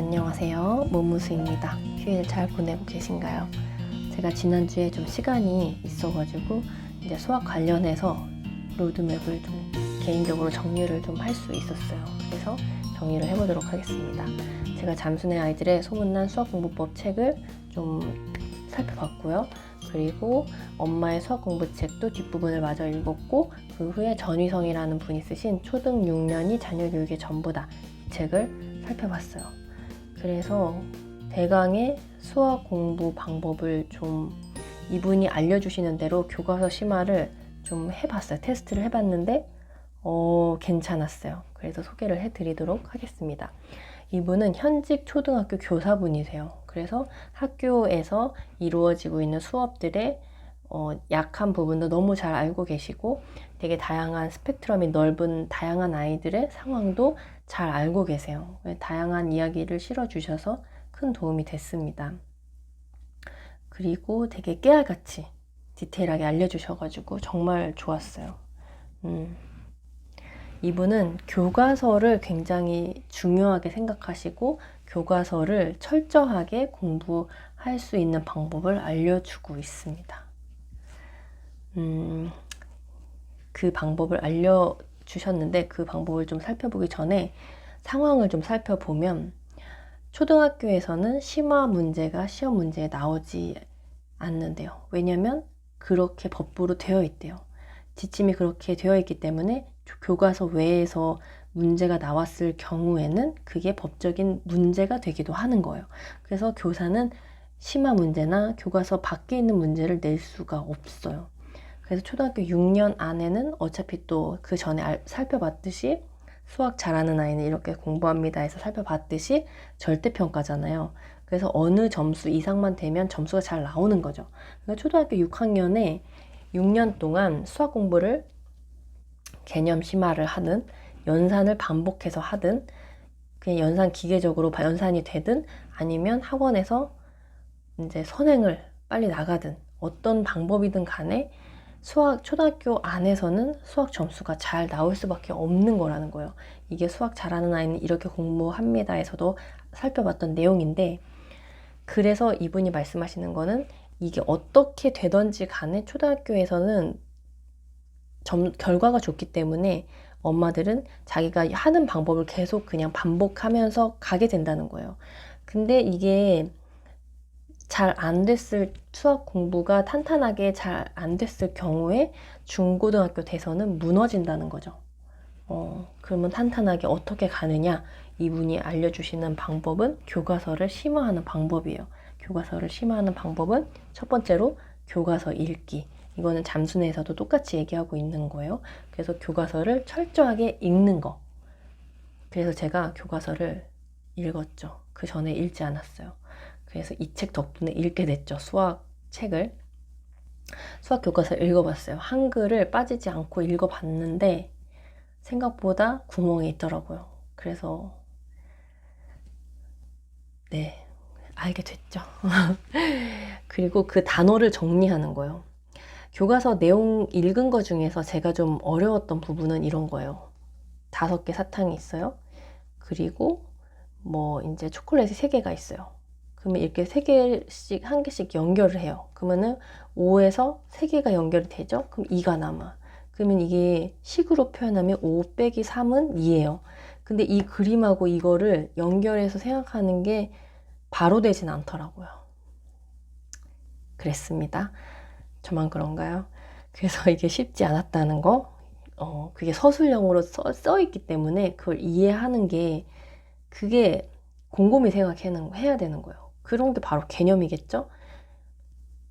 안녕하세요. 모무수입니다. 휴일 잘 보내고 계신가요? 제가 지난주에 좀 시간이 있어가지고 이제 수학 관련해서 로드맵을 좀 개인적으로 정리를 좀 할 수 있었어요. 그래서 정리를 해보도록 하겠습니다. 제가 잠수의 아이들의 소문난 수학공부법 책을 좀 살펴봤고요. 그리고 엄마의 수학공부책도 뒷부분을 마저 읽었고, 그 후에 전휘성이라는 분이 쓰신 초등 6년이 자녀 교육의 전부다, 이 책을 살펴봤어요. 그래서 대강의 수학 공부 방법을 좀 이분이 알려주시는 대로 교과서 심화를 좀 해봤어요. 테스트를 해봤는데 괜찮았어요. 그래서 소개를 해드리도록 하겠습니다. 이분은 현직 초등학교 교사분이세요. 그래서 학교에서 이루어지고 있는 수업들의 약한 부분도 너무 잘 알고 계시고, 되게 다양한 스펙트럼이 넓은 다양한 아이들의 상황도 잘 알고 계세요. 다양한 이야기를 실어주셔서 큰 도움이 됐습니다. 그리고 되게 깨알같이 디테일하게 알려주셔가지고 정말 좋았어요. 이분은 교과서를 굉장히 중요하게 생각하시고 교과서를 철저하게 공부할 수 있는 방법을 알려주고 있습니다. 그 방법을 알려주셨는데, 그 방법을 좀 살펴보기 전에 상황을 좀 살펴보면, 초등학교에서는 심화 문제가 시험 문제에 나오지 않는데요. 왜냐면 그렇게 법부로 되어 있대요. 지침이 그렇게 되어 있기 때문에 교과서 외에서 문제가 나왔을 경우에는 그게 법적인 문제가 되기도 하는 거예요. 그래서 교사는 심화 문제나 교과서 밖에 있는 문제를 낼 수가 없어요. 그래서 초등학교 6년 안에는 어차피 또 그 전에 살펴봤듯이 수학 잘하는 아이는 이렇게 공부합니다 해서 살펴봤듯이 절대평가잖아요. 그래서 어느 점수 이상만 되면 점수가 잘 나오는 거죠. 그러니까 초등학교 6학년에 6년 동안 수학 공부를 개념 심화를 하든 연산을 반복해서 하든 그냥 연산 기계적으로 연산이 되든 아니면 학원에서 이제 선행을 빨리 나가든 어떤 방법이든 간에 수학 초등학교 안에서는 수학 점수가 잘 나올 수밖에 없는 거라는 거예요. 이게 수학 잘하는 아이는 이렇게 공부합니다 해서도 살펴봤던 내용인데, 그래서 이분이 말씀하시는 거는 이게 어떻게 되던지 간에 초등학교에서는 결과가 좋기 때문에 엄마들은 자기가 하는 방법을 계속 그냥 반복하면서 가게 된다는 거예요. 근데 이게 잘 안 됐을, 수학 공부가 탄탄하게 잘 안 됐을 경우에 중고등학교 돼서는 무너진다는 거죠. 그러면 탄탄하게 어떻게 가느냐? 이분이 알려주시는 방법은 교과서를 심화하는 방법이에요. 교과서를 심화하는 방법은 첫 번째로 교과서 읽기. 이거는 잠수내에서도 똑같이 얘기하고 있는 거예요. 그래서 교과서를 철저하게 읽는 거. 그래서 제가 교과서를 읽었죠. 그 전에 읽지 않았어요. 그래서 이 책 덕분에 읽게 됐죠. 수학 책을. 수학 교과서를 읽어봤어요. 한글을 빠지지 않고 읽어봤는데 생각보다 구멍이 있더라고요. 그래서 네, 알게 됐죠. 그리고 그 단어를 정리하는 거예요. 교과서 내용 읽은 거 중에서 제가 좀 어려웠던 부분은 이런 거예요. 5개 사탕이 있어요. 그리고 뭐 이제 초콜릿이 3개가 있어요. 그러면 이렇게 3개씩, 1개씩 연결을 해요. 그러면은 5에서 3개가 연결이 되죠? 그럼 2가 남아. 그러면 이게 식으로 표현하면 5 빼기 3은 2예요. 근데 이 그림하고 이거를 연결해서 생각하는 게 바로 되진 않더라고요. 그랬습니다. 저만 그런가요? 그래서 이게 쉽지 않았다는 거, 그게 서술형으로 써 있기 때문에 그걸 이해하는 게, 그게 곰곰이 생각해야 되는 거예요. 그런 게 바로 개념이겠죠?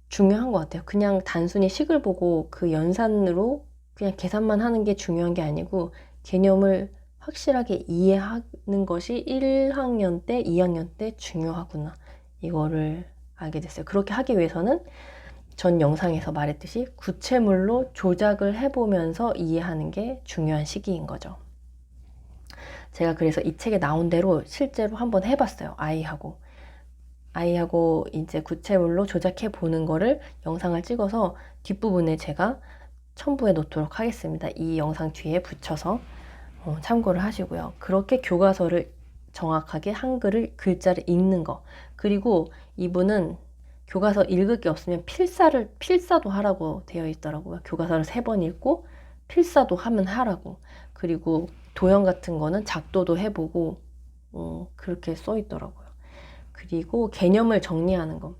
중요한 것 같아요. 그냥 단순히 식을 보고 그 연산으로 그냥 계산만 하는 게 중요한 게 아니고, 개념을 확실하게 이해하는 것이 1학년 때, 2학년 때 중요하구나. 이거를 알게 됐어요. 그렇게 하기 위해서는 전 영상에서 말했듯이 구체물로 조작을 해보면서 이해하는 게 중요한 시기인 거죠. 제가 그래서 이 책에 나온 대로 실제로 한번 해봤어요. 아이하고 이제 구체물로 조작해 보는 거를 영상을 찍어서 뒷부분에 제가 첨부해 놓도록 하겠습니다. 이 영상 뒤에 붙여서 참고를 하시고요. 그렇게 교과서를 정확하게 한글을 글자를 읽는 거. 그리고 이분은 교과서 읽을 게 없으면 필사도 하라고 되어 있더라고요. 교과서를 3번 읽고 필사도 하면 하라고. 그리고 도형 같은 거는 작도도 해보고 그렇게 써 있더라고요. 그리고 개념을 정리하는 거.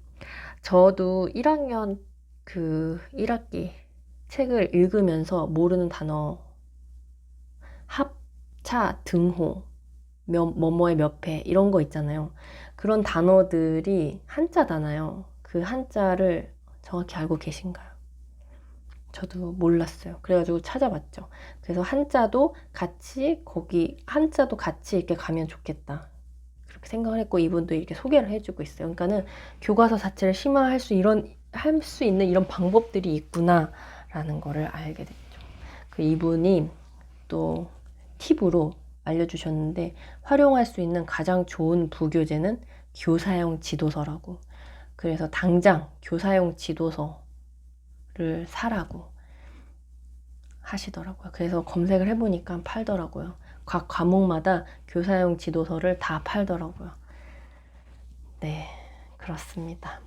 저도 1학년 그 1학기 책을 읽으면서 모르는 단어 합차, 등호, 뭐뭐의 몇 회 이런 거 있잖아요. 그런 단어들이 한자잖아요. 그 한자를 정확히 알고 계신가요? 저도 몰랐어요. 그래가지고 찾아봤죠. 그래서 한자도 같이 이렇게 가면 좋겠다. 그렇게 생각을 했고 이분도 이렇게 소개를 해주고 있어요. 그러니까는 교과서 자체를 심화할 수 있는 이런 방법들이 있구나라는 거를 알게 됐죠. 그 이분이 또 팁으로 알려주셨는데 활용할 수 있는 가장 좋은 부교재는 교사용 지도서라고. 그래서 당장 교사용 지도서를 사라고 하시더라고요. 그래서 검색을 해보니까 팔더라고요. 각 과목마다 교사용 지도서를 다 팔더라고요. 네, 그렇습니다.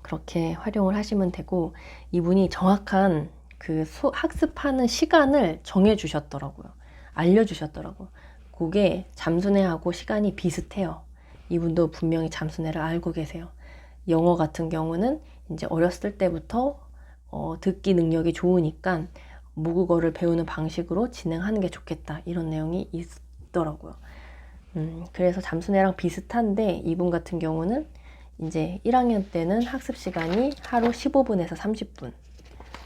그렇게 활용을 하시면 되고 이분이 정확한 그 학습하는 시간을 정해주셨더라고요. 알려주셨더라고요. 그게 잠수내하고 시간이 비슷해요. 이분도 분명히 잠수내를 알고 계세요. 영어 같은 경우는 이제 어렸을 때부터 듣기 능력이 좋으니까 모국어를 배우는 방식으로 진행하는 게 좋겠다. 이런 내용이 있더라고요. 그래서 잠수내랑 비슷한데 이분 같은 경우는 이제 1학년 때는 학습 시간이 하루 15분에서 30분.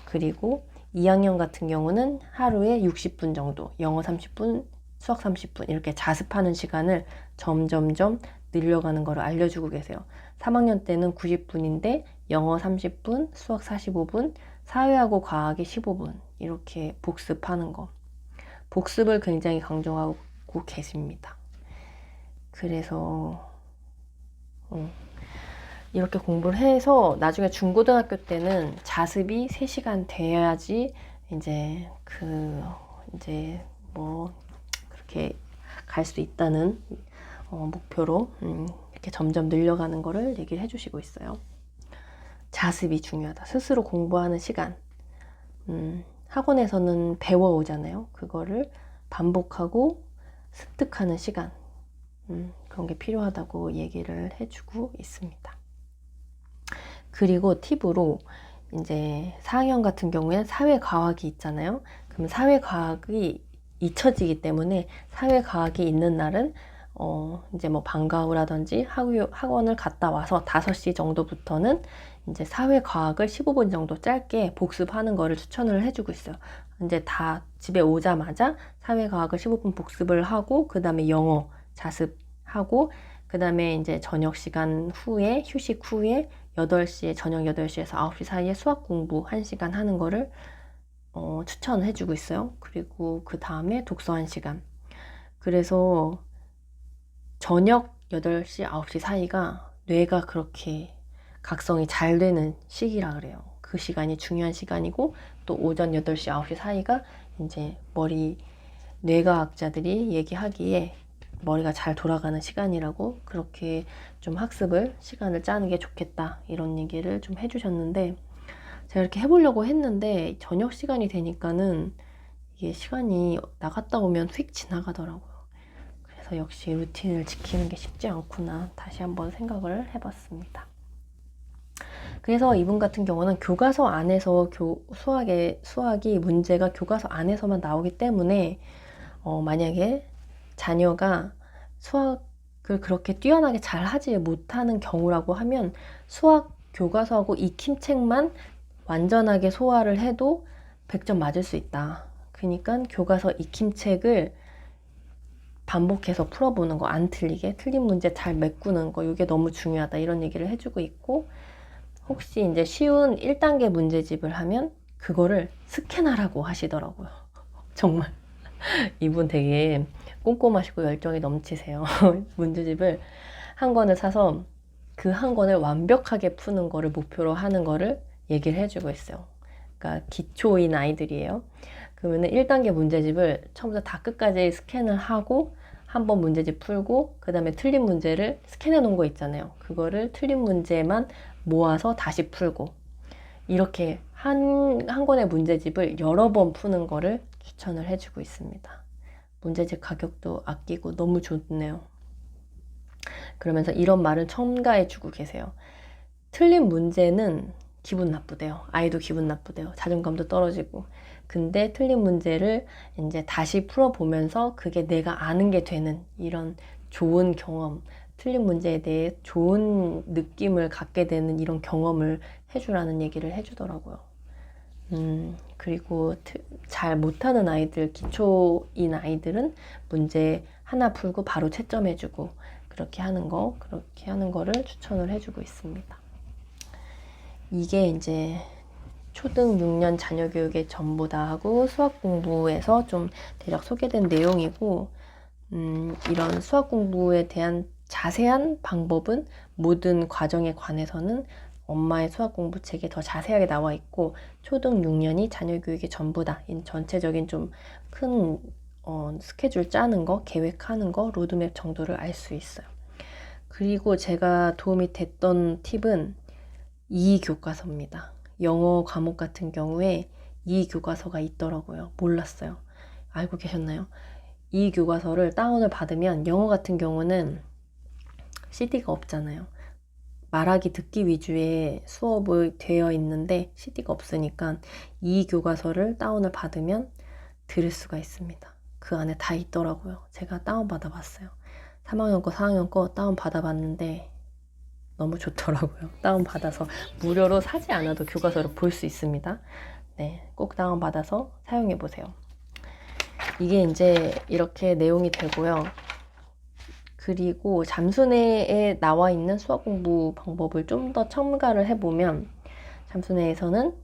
그리고 2학년 같은 경우는 하루에 60분 정도, 영어 30분, 수학 30분 이렇게 자습하는 시간을 점점점 늘려가는 거를 알려주고 계세요. 3학년 때는 90분인데 영어 30분, 수학 45분, 사회하고 과학이 15분 이렇게 복습하는 거. 복습을 굉장히 강조하고 계십니다. 그래서 이렇게 공부를 해서 나중에 중고등학교 때는 자습이 3시간 돼야지 이제 뭐 그렇게 갈 수 있다는 목표로 이렇게 점점 늘려가는 거를 얘기를 해주시고 있어요. 자습이 중요하다. 스스로 공부하는 시간. 학원에서는 배워오잖아요. 그거를 반복하고 습득하는 시간. 그런 게 필요하다고 얘기를 해주고 있습니다. 그리고 팁으로 이제 4학년 같은 경우에 사회과학이 있잖아요. 그럼 사회과학이 잊혀지기 때문에 사회과학이 있는 날은 이제 뭐 방과 후라든지 학원을 갔다 와서 5시 정도부터는 이제 사회과학을 15분 정도 짧게 복습하는 거를 추천을 해주고 있어요. 이제 다 집에 오자마자 사회과학을 15분 복습을 하고 그 다음에 영어 자습하고 그 다음에 이제 저녁 시간 후에 휴식 후에 저녁 8시에서 9시 사이에 수학 공부 1시간 하는 거를 추천을 해주고 있어요. 그리고 그 다음에 독서 1시간. 그래서 저녁 8시, 9시 사이가 뇌가 그렇게 각성이 잘 되는 시기라 그래요. 그 시간이 중요한 시간이고 또 오전 8시, 9시 사이가 이제 뇌과학자들이 얘기하기에 머리가 잘 돌아가는 시간이라고 그렇게 좀 시간을 짜는 게 좋겠다 이런 얘기를 좀 해주셨는데 제가 이렇게 해보려고 했는데 저녁 시간이 되니까는 이게 시간이 나갔다 오면 휙 지나가더라고요. 그래서 역시 루틴을 지키는 게 쉽지 않구나 다시 한번 생각을 해봤습니다. 그래서 이분 같은 경우는 교과서 안에서 수학이 문제가 교과서 안에서만 나오기 때문에 만약에 자녀가 수학을 그렇게 뛰어나게 잘 하지 못하는 경우라고 하면 수학 교과서하고 익힘책만 완전하게 소화를 해도 100점 맞을 수 있다. 그러니까 교과서 익힘책을 반복해서 풀어보는 거, 안 틀리게 틀린 문제 잘 메꾸는 거 이게 너무 중요하다 이런 얘기를 해주고 있고 혹시 이제 쉬운 1단계 문제집을 하면 그거를 스캔하라고 하시더라고요. 정말 이분 되게 꼼꼼하시고 열정이 넘치세요. 문제집을 한 권을 사서 그 한 권을 완벽하게 푸는 거를 목표로 하는 거를 얘기를 해주고 있어요. 그러니까 기초인 아이들이에요. 그러면은 1단계 문제집을 처음부터 다 끝까지 스캔을 하고 한번 문제집 풀고 그 다음에 틀린 문제를 스캔해 놓은 거 있잖아요. 그거를 틀린 문제만 모아서 다시 풀고 이렇게 한 권의 문제집을 여러 번 푸는 거를 추천을 해주고 있습니다. 문제집 가격도 아끼고 너무 좋네요. 그러면서 이런 말을 첨가해주고 계세요. 틀린 문제는 기분 나쁘대요. 아이도 기분 나쁘대요. 자존감도 떨어지고. 근데 틀린 문제를 이제 다시 풀어보면서 그게 내가 아는 게 되는 이런 좋은 경험, 틀린 문제에 대해 좋은 느낌을 갖게 되는 이런 경험을 해주라는 얘기를 해주더라고요. 그리고 잘 못하는 아이들, 기초인 아이들은 문제 하나 풀고 바로 채점해주고 그렇게 하는 거를 추천을 해주고 있습니다. 이게 이제 초등 6년 자녀 교육의 전부다 하고 수학 공부에서 좀 대략 소개된 내용이고, 이런 수학 공부에 대한 자세한 방법은 모든 과정에 관해서는 엄마의 수학 공부 책에 더 자세하게 나와 있고, 초등 6년이 자녀 교육의 전부다. 전체적인 좀 큰 스케줄 짜는 거, 계획하는 거, 로드맵 정도를 알 수 있어요. 그리고 제가 도움이 됐던 팁은 이 교과서입니다. 영어 과목 같은 경우에 이 교과서가 있더라고요. 몰랐어요. 알고 계셨나요? 이 교과서를 다운을 받으면 영어 같은 경우는 CD가 없잖아요. 말하기 듣기 위주의 수업이 되어 있는데 CD가 없으니까 이 교과서를 다운을 받으면 들을 수가 있습니다. 그 안에 다 있더라고요. 제가 다운 받아봤어요. 3학년 거 4학년 거 다운 받아봤는데 너무 좋더라고요. 다운받아서 무료로 사지 않아도 교과서를 볼 수 있습니다. 네, 꼭 다운받아서 사용해보세요. 이게 이제 이렇게 내용이 되고요. 그리고 잠수내에 나와 있는 수학 공부 방법을 좀 더 첨가를 해보면, 잠수내에서는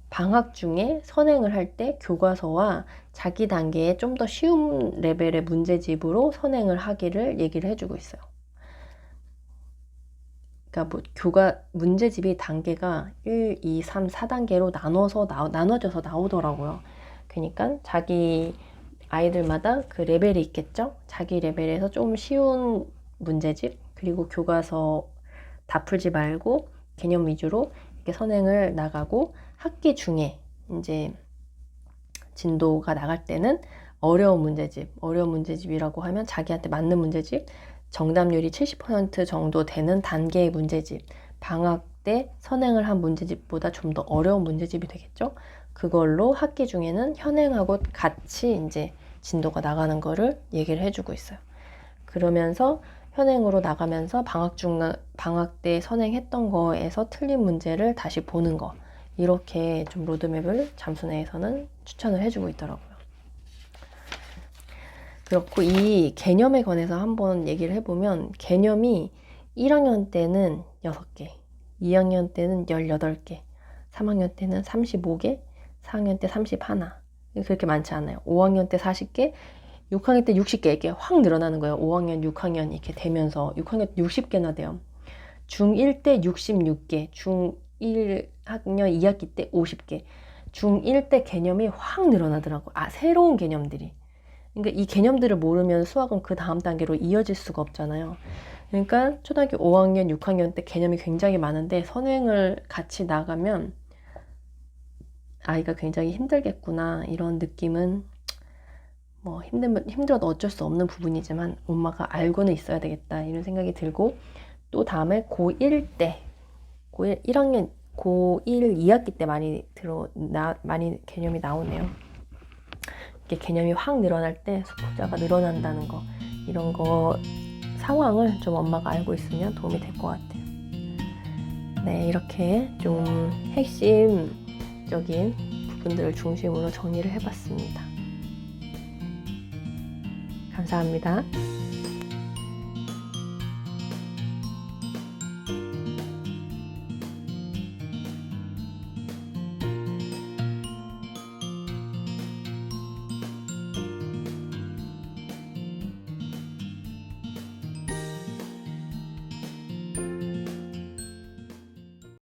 방학 중에 선행을 할 때 교과서와 자기 단계에 좀 더 쉬운 레벨의 문제집으로 선행을 하기를 얘기를 해주고 있어요. 그러니까 문제집이 단계가 1, 2, 3, 4단계로 나눠져서 나오더라고요. 그러니까 자기 아이들마다 그 레벨이 있겠죠? 자기 레벨에서 좀 쉬운 문제집, 그리고 교과서 다 풀지 말고 개념 위주로 이렇게 선행을 나가고, 학기 중에 이제 진도가 나갈 때는 어려운 문제집이라고 하면 자기한테 맞는 문제집, 정답률이 70% 정도 되는 단계의 문제집, 방학 때 선행을 한 문제집보다 좀 더 어려운 문제집이 되겠죠? 그걸로 학기 중에는 현행하고 같이 이제 진도가 나가는 거를 얘기를 해주고 있어요. 그러면서 현행으로 나가면서 방학 때 선행했던 거에서 틀린 문제를 다시 보는 거, 이렇게 좀 로드맵을 잠수내에서는 추천을 해주고 있더라고요. 그렇고 이 개념에 관해서 한번 얘기를 해보면, 개념이 1학년 때는 6개, 2학년 때는 18개, 3학년 때는 35개, 4학년 때 31, 그렇게 많지 않아요. 5학년 때 40개, 6학년 때 60개, 이렇게 확 늘어나는 거예요. 5학년, 6학년 이렇게 되면서 6학년 때 60개나 돼요. 중1 때 66개, 중1 학년 2학기 때 50개, 중1 때 개념이 확 늘어나더라고. 새로운 개념들이. 그러니까 이 개념들을 모르면 수학은 그 다음 단계로 이어질 수가 없잖아요. 그러니까 초등학교 5학년, 6학년 때 개념이 굉장히 많은데 선행을 같이 나가면 아이가 굉장히 힘들겠구나, 이런 느낌은 뭐 힘들어도 어쩔 수 없는 부분이지만 엄마가 알고는 있어야 되겠다, 이런 생각이 들고, 또 다음에 고1 때, 고1 1학년, 고1 2학기 때 많이 개념이 나오네요. 이게 개념이 확 늘어날 때 수폭자가 늘어난다는 거, 이런 거 상황을 좀 엄마가 알고 있으면 도움이 될 것 같아요. 네, 이렇게 좀 핵심적인 부분들을 중심으로 정리를 해봤습니다. 감사합니다.